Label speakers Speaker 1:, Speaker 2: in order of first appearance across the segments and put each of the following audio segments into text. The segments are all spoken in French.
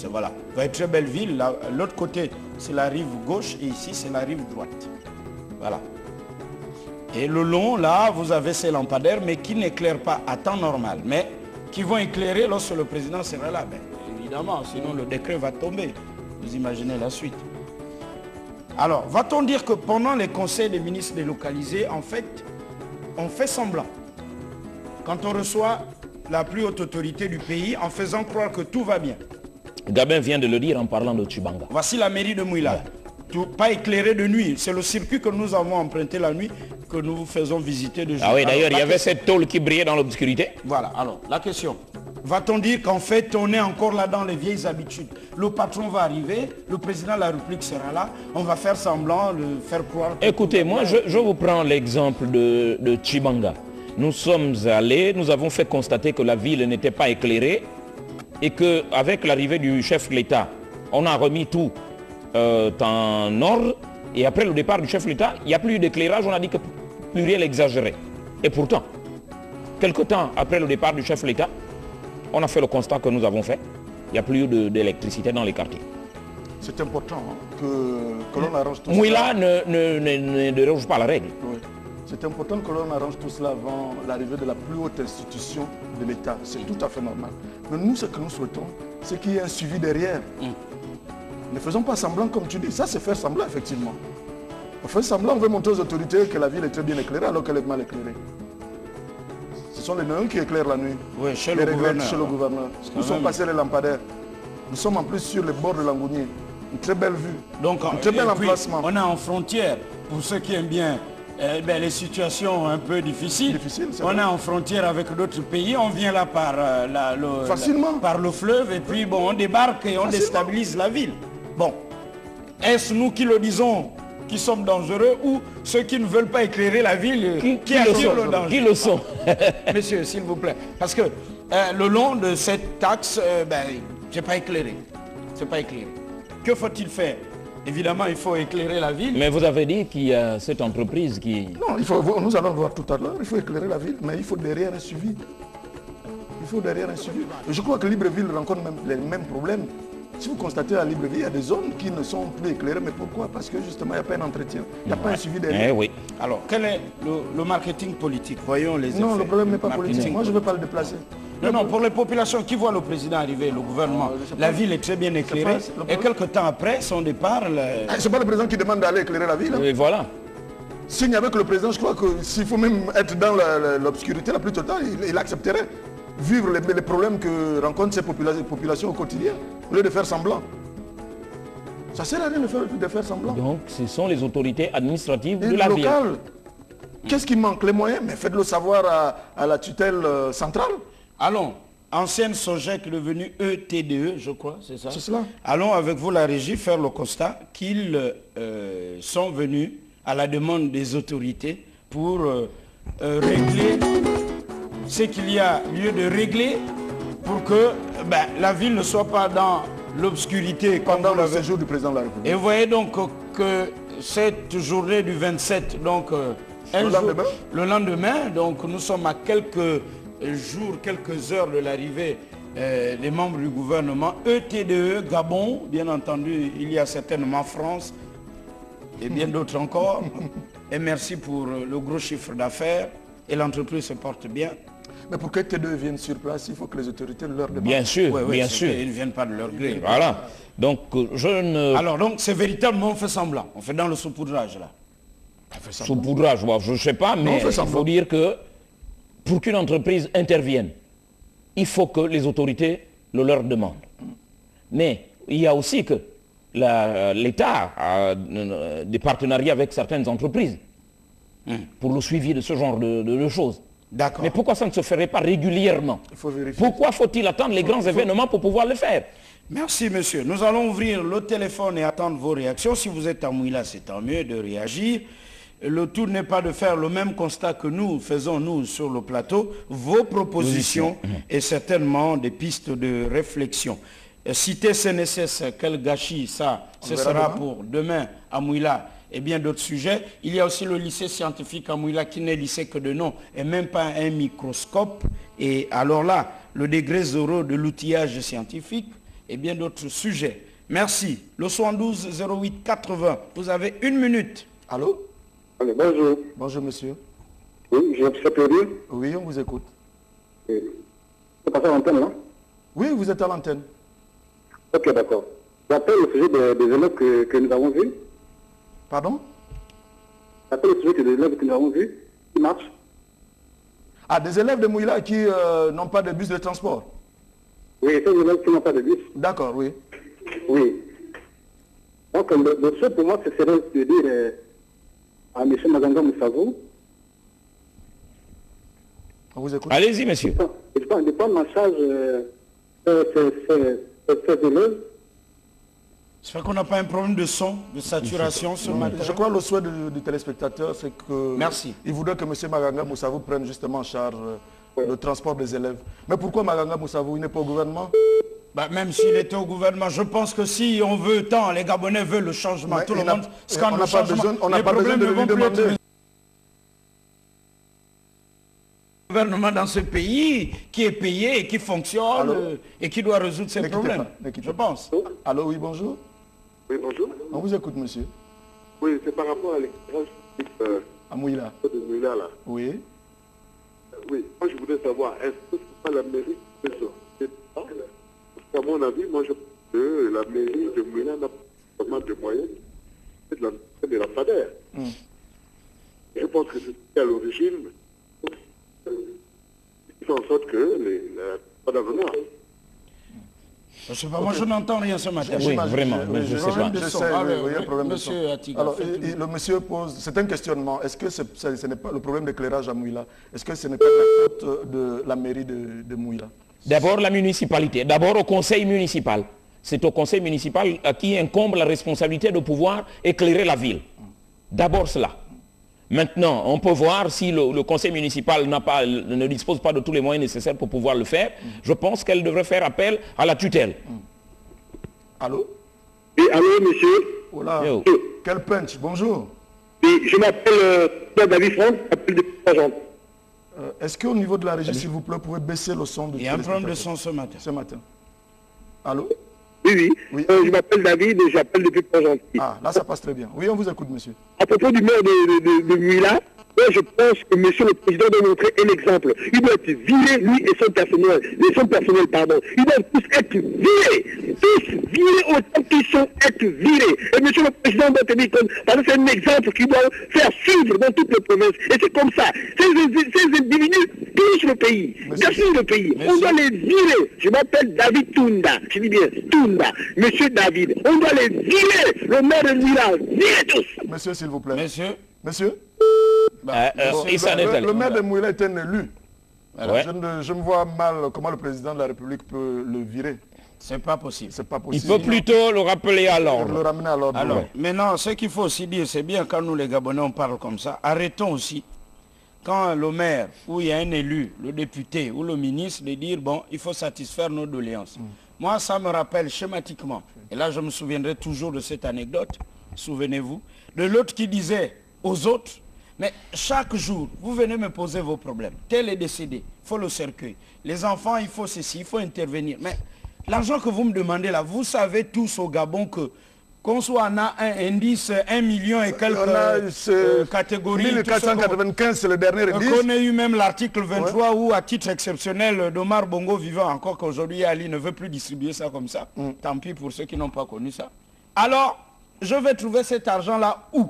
Speaker 1: Voilà. Vous voyez, très belle ville. L'autre côté, c'est la rive gauche et ici, c'est la rive droite. Voilà. Et le long, là, vous avez ces lampadaires, mais qui n'éclairent pas à temps normal, mais qui vont éclairer lorsque le président sera là. Ben, évidemment, sinon le décret va tomber. Vous imaginez la suite. Alors, va-t-on dire que pendant les conseils des ministres délocalisés, en fait, on fait semblant. Quand on reçoit la plus haute autorité du pays en faisant croire que tout va bien.
Speaker 2: Gabin vient de le dire en parlant de Tchibanga.
Speaker 1: Voici la mairie de Mouila. Ouais. Tout, pas éclairé de nuit. C'est le circuit que nous avons emprunté la nuit que nous vous faisons visiter de jour.
Speaker 2: Ah oui, d'ailleurs, il y avait cette tôle qui brillait dans l'obscurité.
Speaker 1: Voilà, alors, la question. Va-t-on dire qu'en fait, on est encore là dans les vieilles habitudes? Le patron va arriver, le président de la République sera là, on va faire semblant, faire croire...
Speaker 2: Écoutez, moi, je vous prends l'exemple de Tchibanga. Nous sommes allés, nous avons fait constater que la ville n'était pas éclairée et qu'avec l'arrivée du chef de l'État, on a remis tout en ordre. Et après le départ du chef de l'État, il n'y a plus eu d'éclairage, on a dit que pluriel exagéré. Et pourtant, quelque temps après le départ du chef de l'État, on a fait le constat que nous avons fait. Il n'y a plus eu d'électricité dans les quartiers.
Speaker 3: C'est important hein, que l'on arrange tout
Speaker 2: Mouila
Speaker 3: cela.
Speaker 2: ne déroge pas la règle.
Speaker 3: Oui. C'est important que l'on arrange tout cela avant l'arrivée de la plus haute institution de l'État. C'est tout à fait normal. Mais nous, ce que nous souhaitons, c'est qu'il y ait un suivi derrière. Ne faisons pas semblant comme tu dis. Ça, c'est faire semblant, effectivement. On fait semblant, on veut montrer aux autorités que la ville est très bien éclairée alors qu'elle est mal éclairée. Ce sont les nains qui éclairent la nuit.
Speaker 1: Oui, chez le gouverneur.
Speaker 3: Chez le gouverneur. Nous sommes passés les lampadaires. Nous sommes en plus sur les bords de Langounier. Une très belle vue.
Speaker 1: Donc,
Speaker 3: un très bel emplacement.
Speaker 1: On est en frontière. Pour ceux qui aiment bien les situations un peu difficiles. On est en frontière avec d'autres pays. On vient là par, par le fleuve et puis bon, on débarque et on déstabilise la ville. Bon, est-ce nous qui le disons qui sommes dangereux ou ceux qui ne veulent pas éclairer la ville qui attirent le danger?
Speaker 2: Qui le sont?
Speaker 1: Messieurs, s'il vous plaît. Parce que le long de cette taxe, c'est pas éclairé. C'est pas éclairé. Que faut-il faire? Évidemment, il faut éclairer la ville.
Speaker 2: Mais vous avez dit qu'il y a cette entreprise qui...
Speaker 3: Non, nous allons voir tout à l'heure. Il faut éclairer la ville, mais il faut derrière un suivi. Il faut derrière un suivi. Je crois que Libreville rencontre même les mêmes problèmes. Si vous constatez à Libreville, il y a des zones qui ne sont plus éclairées. Mais pourquoi? Parce que justement, il n'y a pas un entretien. Il n'y a pas un suivi derrière.
Speaker 2: Oui.
Speaker 1: Alors, quel est le marketing politique? Voyons les effets.
Speaker 3: Non, le problème n'est pas politique. Moi, je ne veux pas le déplacer.
Speaker 1: Non, pour les populations qui voient le président arriver, le gouvernement, la ville est très bien éclairée. Et quelques temps après son départ...
Speaker 3: C'est pas le président qui demande d'aller éclairer la ville.
Speaker 2: Et voilà.
Speaker 3: S'il n'y avait que le président, je crois que s'il faut même être dans l'obscurité la plus totale, il accepterait. Vivre les problèmes que rencontrent ces populations au quotidien, au lieu de faire semblant. Ça sert à rien de faire semblant.
Speaker 2: Donc, ce sont les autorités administratives de la ville.
Speaker 3: Qu'est-ce qui manque? Les moyens? Mais faites-le savoir à la tutelle centrale.
Speaker 1: Allons, ancienne Sogec devenue ETDE, je crois, c'est ça?
Speaker 3: C'est cela.
Speaker 1: Allons avec vous, la régie, faire le constat qu'ils sont venus à la demande des autorités pour régler ce qu'il y a lieu de régler pour que la ville ne soit pas dans l'obscurité
Speaker 3: pendant le séjour du président de la République.
Speaker 1: Et vous voyez donc que cette journée du 27, donc le lendemain, donc nous sommes à quelques jours, quelques heures de l'arrivée des membres du gouvernement, ETDE, Gabon, bien entendu, il y a certainement France et bien d'autres encore. Et merci pour le gros chiffre d'affaires et l'entreprise se porte bien.
Speaker 3: Mais pour que ETDE viennent sur place, il faut que les autorités leur demandent.
Speaker 2: Bien sûr, bien sûr.
Speaker 1: Ils ne viennent pas de leur gré.
Speaker 2: Voilà. Donc, je ne...
Speaker 1: Alors, donc, c'est véritablement, on fait semblant. On fait dans le saupoudrage, là.
Speaker 2: Saupoudrage, je ne sais pas, mais il faut dire que pour qu'une entreprise intervienne, il faut que les autorités le leur demandent. Mais il y a aussi que l'État a des partenariats avec certaines entreprises pour le suivi de ce genre de choses.
Speaker 1: D'accord.
Speaker 2: Mais pourquoi ça ne se ferait pas régulièrement?
Speaker 3: Il faut vérifier.
Speaker 2: Pourquoi faut-il attendre les grands événements pour pouvoir le faire?
Speaker 1: Merci, monsieur. Nous allons ouvrir le téléphone et attendre vos réactions. Si vous êtes à Mouila, c'est tant mieux de réagir. Le tout n'est pas de faire le même constat que nous faisons, nous, sur le plateau. Vos propositions et certainement des pistes de réflexion. Citer CNSS, quel gâchis, ça, ce sera pour demain à Mouila et bien d'autres sujets. Il y a aussi le lycée scientifique à Mouila qui n'est lycée que de nom et même pas un microscope. Et alors là, le degré zéro de l'outillage scientifique. et bien d'autres sujets. Merci. Le 72 08 80. Vous avez 1 minute.
Speaker 3: Allô?
Speaker 4: Allô, bonjour.
Speaker 3: Bonjour, monsieur.
Speaker 4: Oui, je m'appelle bien.
Speaker 3: Oui, on vous écoute.
Speaker 4: C'est passé à l'antenne, là?
Speaker 3: Oui, vous êtes à l'antenne.
Speaker 4: Ok, d'accord. J'appelle au sujet des élèves que nous avons vus.
Speaker 3: Pardon?
Speaker 4: J'appelle au sujet des élèves que nous avons vus qui marchent.
Speaker 3: Ah, des élèves de Mouila qui n'ont pas de bus de transport.
Speaker 4: Oui, ces élèves qui n'ont pas de bus.
Speaker 3: D'accord, oui.
Speaker 4: Oui. Donc, le seul pour moi, ce serait de dire à M. Maganga Moussavou,
Speaker 3: On vous écoute.
Speaker 2: Allez-y, monsieur.
Speaker 4: de prendre en charge ces élèves.
Speaker 1: J'espère qu'on n'a pas un problème de son, de saturation ce matin.
Speaker 3: Je crois que le souhait du téléspectateur, c'est que...
Speaker 1: Merci.
Speaker 3: Il voudrait que M. Maganga Moussavou prenne justement en charge le transport des élèves. Mais pourquoi Maganga Moussavou, il n'est pas au gouvernement?
Speaker 1: Bah, même s'il était au gouvernement, je pense que si on veut tant, les Gabonais veulent le changement.
Speaker 3: Mais
Speaker 1: Tout le
Speaker 3: il n'a-
Speaker 1: monde
Speaker 3: on
Speaker 1: scande
Speaker 3: n'a
Speaker 1: le
Speaker 3: pas
Speaker 1: changement.
Speaker 3: besoin- on n'a
Speaker 1: Les
Speaker 3: pas besoin
Speaker 1: problèmes
Speaker 3: de
Speaker 1: ne
Speaker 3: lui
Speaker 1: vont plus
Speaker 3: demander.
Speaker 1: être le gouvernement dans ce pays qui est payé et qui fonctionne
Speaker 3: Allô?
Speaker 1: et qui doit résoudre ces
Speaker 3: Ne quittez
Speaker 1: problèmes.
Speaker 3: pas, ne quittez
Speaker 1: Je
Speaker 3: pas.
Speaker 1: pense.
Speaker 3: Allô, oui, bonjour.
Speaker 4: Oui, bonjour.
Speaker 3: On vous écoute, monsieur.
Speaker 4: Oui, c'est par rapport à l'éclairage
Speaker 3: À Mouila.
Speaker 4: de Mouila, là.
Speaker 3: Oui.
Speaker 4: Oui, moi je voudrais savoir, est-ce que c'est pas la mairie qui fait ça? Parce qu'à mon avis, moi je pense que la mairie de Mouila n'a pas vraiment de moyens de la FADER. Je pense que c'est à l'origine qui fait en sorte que pas d'avenir.
Speaker 1: Je sais pas, moi je n'entends rien ce matin.
Speaker 2: Oui,
Speaker 3: J'imagine-
Speaker 2: vraiment, mais je sais pas.
Speaker 1: Problème de son. Ah,
Speaker 3: oui,
Speaker 1: oui,
Speaker 3: il y a un problème de
Speaker 1: monsieur
Speaker 3: son.
Speaker 1: Atiga,
Speaker 3: Alors,
Speaker 1: faites-le.
Speaker 3: le monsieur pose, c'est un questionnement. Est-ce que ce n'est pas le problème d'éclairage à Mouila? Est-ce que ce n'est pas la faute de la mairie de Mouila?
Speaker 2: D'abord la municipalité, d'abord au conseil municipal. C'est au conseil municipal à qui incombe la responsabilité de pouvoir éclairer la ville. D'abord cela. Maintenant, on peut voir si le conseil municipal ne dispose pas de tous les moyens nécessaires pour pouvoir le faire. Je pense qu'elle devrait faire appel à la tutelle.
Speaker 3: Allô?
Speaker 4: Oui, allô, monsieur.
Speaker 3: Oh là,
Speaker 2: Yo.
Speaker 3: quel punch, bonjour.
Speaker 4: Oui, je m'appelle David Franck, je m'appelle depuis Pajante.
Speaker 3: Est-ce qu'au niveau de la régie, s'il vous plaît, vous pouvez baisser le son du
Speaker 1: Il y a un problème de
Speaker 3: téléspectateur
Speaker 1: son ce matin.
Speaker 3: ce matin? Allô?
Speaker 4: Oui, oui.
Speaker 3: Oui.
Speaker 4: Je m'appelle David et j'appelle depuis Pajante.
Speaker 3: Ah, là, ça passe très bien. Oui, on vous écoute, monsieur.
Speaker 4: À propos du maire de Mouila, moi je pense que monsieur le président doit montrer un exemple. Il doit être viré, lui et son personnel. Ils doivent tous être virés. Tous virés autant qu'ils sont être virés. Et monsieur le président doit tenir compte, parce que c'est un exemple qu'il doit faire suivre dans toutes les provinces. Et c'est comme ça. Ces individus touchent le pays, gaspillent le pays. On doit les virer. Je m'appelle David Tunda. Je dis bien Tunda. Monsieur David. On doit les virer. Le maire de Mouila, virez tous.
Speaker 3: Monsieur, s'il vous plaît.
Speaker 1: Monsieur,
Speaker 3: Monsieur?
Speaker 2: Issa Netel.
Speaker 3: Le maire de Mouila est un élu.
Speaker 2: Ouais.
Speaker 3: Je me vois mal comment le président de la République peut le virer.
Speaker 1: c'est pas possible.
Speaker 3: C'est pas
Speaker 2: Il
Speaker 3: possible.
Speaker 2: peut plutôt le rappeler à
Speaker 3: Le
Speaker 2: l'ordre.
Speaker 3: ramener à l'ordre.
Speaker 1: Alors,
Speaker 3: Ouais.
Speaker 1: maintenant, ce qu'il faut aussi dire, c'est bien quand nous les Gabonais on parle comme ça, arrêtons aussi, quand le maire, ou il y a un élu, le député ou le ministre, de dire, bon, il faut satisfaire nos doléances. Moi, ça me rappelle schématiquement, et là je me souviendrai toujours de cette anecdote, souvenez-vous, de l'autre qui disait aux autres, mais chaque jour, vous venez me poser vos problèmes. Tel est décédé, il faut le cercueil. Les enfants, il faut ceci, il faut intervenir. Mais l'argent que vous me demandez là, vous savez tous au Gabon que qu'on soit on a un indice 1 million et quelques
Speaker 3: On a
Speaker 1: catégories. tout ce
Speaker 3: 1495, c'est le dernier indice.
Speaker 1: qu'on ait eu même l'article 23 où, à titre exceptionnel, d'Omar Bongo vivant, encore qu'aujourd'hui Ali ne veut plus distribuer ça comme ça. Tant pis pour ceux qui n'ont pas connu ça. Alors, je vais trouver cet argent-là où?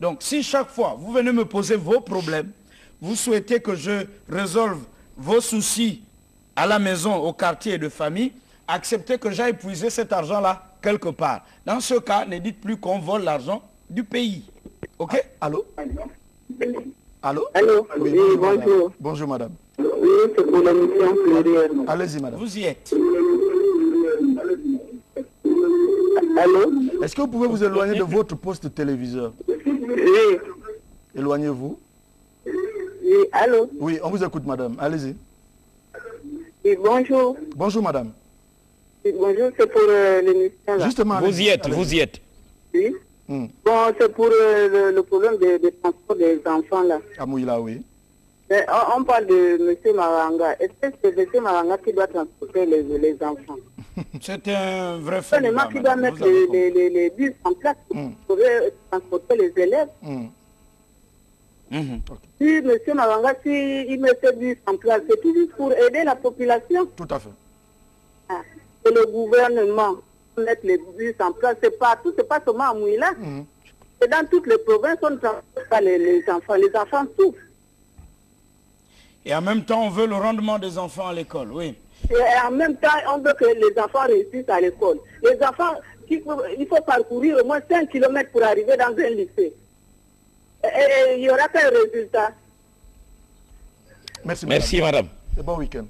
Speaker 1: Donc, si chaque fois, vous venez me poser vos problèmes, vous souhaitez que je résolve vos soucis à la maison, au quartier de famille, acceptez que j'aille puiser cet argent-là quelque part. Dans ce cas, ne dites plus qu'on vole l'argent du pays. OK?
Speaker 3: Allô? Allô?
Speaker 5: Allô?
Speaker 3: Oui,
Speaker 5: Oui,
Speaker 3: bonjour, madame.
Speaker 5: bonjour.
Speaker 3: Bonjour, madame.
Speaker 5: Oui, c'est pour la mission plurielle.
Speaker 3: Allez-y, madame.
Speaker 1: Vous y êtes.
Speaker 5: Allô?
Speaker 3: Est-ce que vous pouvez vous éloigner de votre poste téléviseur?
Speaker 5: Oui,
Speaker 3: Éloignez-vous.
Speaker 5: oui, allô?
Speaker 3: Oui, on vous écoute, madame. Allez-y.
Speaker 5: Oui, bonjour.
Speaker 3: Bonjour, madame.
Speaker 5: Oui, bonjour, c'est pour l'émission là.
Speaker 3: Justement,
Speaker 2: Vous
Speaker 3: allez-y.
Speaker 2: y êtes,
Speaker 3: Allez-y.
Speaker 2: vous y êtes.
Speaker 5: Oui.
Speaker 3: Hmm.
Speaker 5: Bon, c'est pour le problème de transport des enfants là.
Speaker 3: À Mouila, oui.
Speaker 5: Mais on parle de M. Maranga. Est-ce que c'est M. Maranga qui doit transporter les enfants?
Speaker 1: C'est un vrai fait.
Speaker 5: Le gouvernement qui doit mettre les bus en place pour transporter les élèves. Si M. Maranga, s'il met ces bus en place, c'est tout juste pour aider la population.
Speaker 3: Tout à fait.
Speaker 5: Et le gouvernement mettre les bus en place, c'est partout, c'est pas seulement à Mouila. C'est dans toutes les provinces, on ne transporte pas les enfants. Les enfants souffrent.
Speaker 1: Et en même temps, on veut le rendement des enfants à l'école, oui.
Speaker 5: Et en même temps, on veut que les enfants réussissent à l'école. Les enfants, il faut parcourir au moins 5 km pour arriver dans un lycée. Et il n'y aura qu'un résultat.
Speaker 3: Merci,
Speaker 2: Merci, madame.
Speaker 3: Et bon week-end.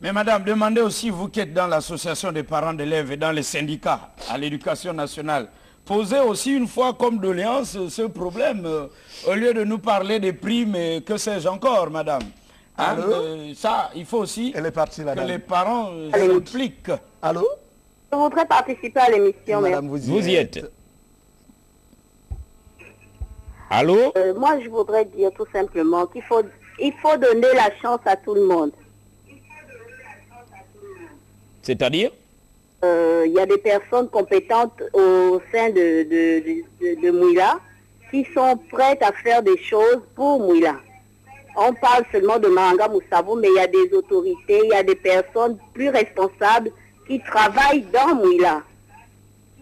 Speaker 1: Mais madame, demandez aussi, vous qui êtes dans l'association des parents d'élèves et dans les syndicats à l'éducation nationale, posez aussi une fois comme doléance ce problème, au lieu de nous parler des primes et que sais-je encore, madame. Hein, ça, il faut aussi
Speaker 3: Elle est partie, la
Speaker 1: que
Speaker 3: dame.
Speaker 1: les parents s'impliquent.
Speaker 3: Allô?
Speaker 5: Je voudrais participer à l'émission.
Speaker 3: Madame,
Speaker 2: Vous y êtes. Allô?
Speaker 5: Moi, je voudrais dire tout simplement qu'il faut donner la chance à tout le monde.
Speaker 2: C'est-à-dire?
Speaker 5: Il y a des personnes compétentes au sein de Mouila qui sont prêtes à faire des choses pour Mouila. On parle seulement de Maranga Moussavou, mais il y a des autorités, il y a des personnes plus responsables qui travaillent dans Mouila.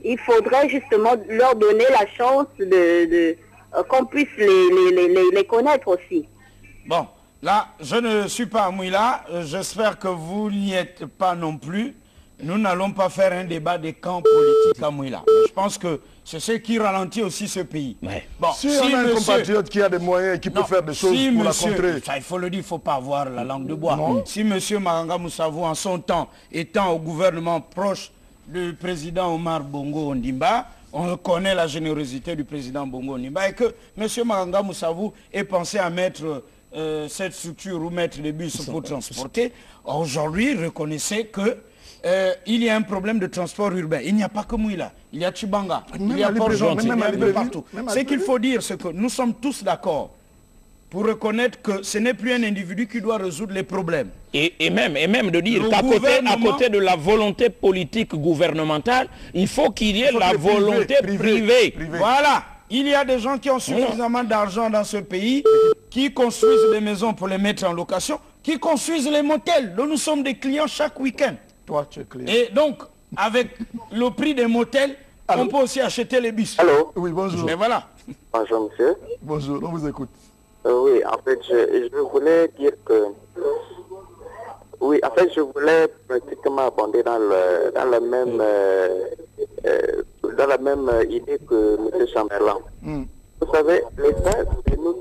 Speaker 5: Il faudrait justement leur donner la chance qu'on puisse les connaître aussi.
Speaker 1: Bon, là, je ne suis pas à Mouila. J'espère que vous n'y êtes pas non plus. Nous n'allons pas faire un débat des camps politiques à Mouila. Je pense que c'est ce qui ralentit aussi ce pays.
Speaker 2: Ouais.
Speaker 1: Bon,
Speaker 3: Si on a un compatriote qui a des moyens et qui peut faire des choses pour la contrer.
Speaker 1: Ça, il faut le dire, il ne faut pas avoir la langue de bois. Si M. Maranga Moussavou, en son temps, étant au gouvernement proche du président Omar Bongo Ondimba, on connaît la générosité du président Bongo Ondimba, et que M. Maranga Moussavou ait pensé à mettre cette structure ou mettre des bus pour transporter, aujourd'hui, reconnaissez que il y a un problème de transport urbain. Il n'y a pas que Mouila, il y a Chibanga, il y a Port-Gentil, il y a un peu partout. Ce qu'il faut dire, c'est que nous sommes tous d'accord pour reconnaître que ce n'est plus un individu qui doit résoudre les problèmes.
Speaker 2: Et même de dire qu'à côté de la volonté politique gouvernementale, il faut qu'il y ait la volonté privée.
Speaker 1: Voilà. Il y a des gens qui ont suffisamment d'argent dans ce pays, qui construisent des maisons pour les mettre en location, qui construisent les motels dont nous sommes des clients chaque week-end.
Speaker 3: Toi, tu es clair.
Speaker 1: Et donc, avec le prix des motels, on peut aussi acheter les bus.
Speaker 4: Allô?
Speaker 3: Oui, bonjour.
Speaker 1: Et voilà.
Speaker 4: Bonjour, monsieur.
Speaker 3: Bonjour, on vous écoute.
Speaker 4: Oui, en fait, je voulais dire que... Oui, en fait, je voulais pratiquement abonder dans la même idée que M. Chamberlain. Vous savez, l'État, c'est nous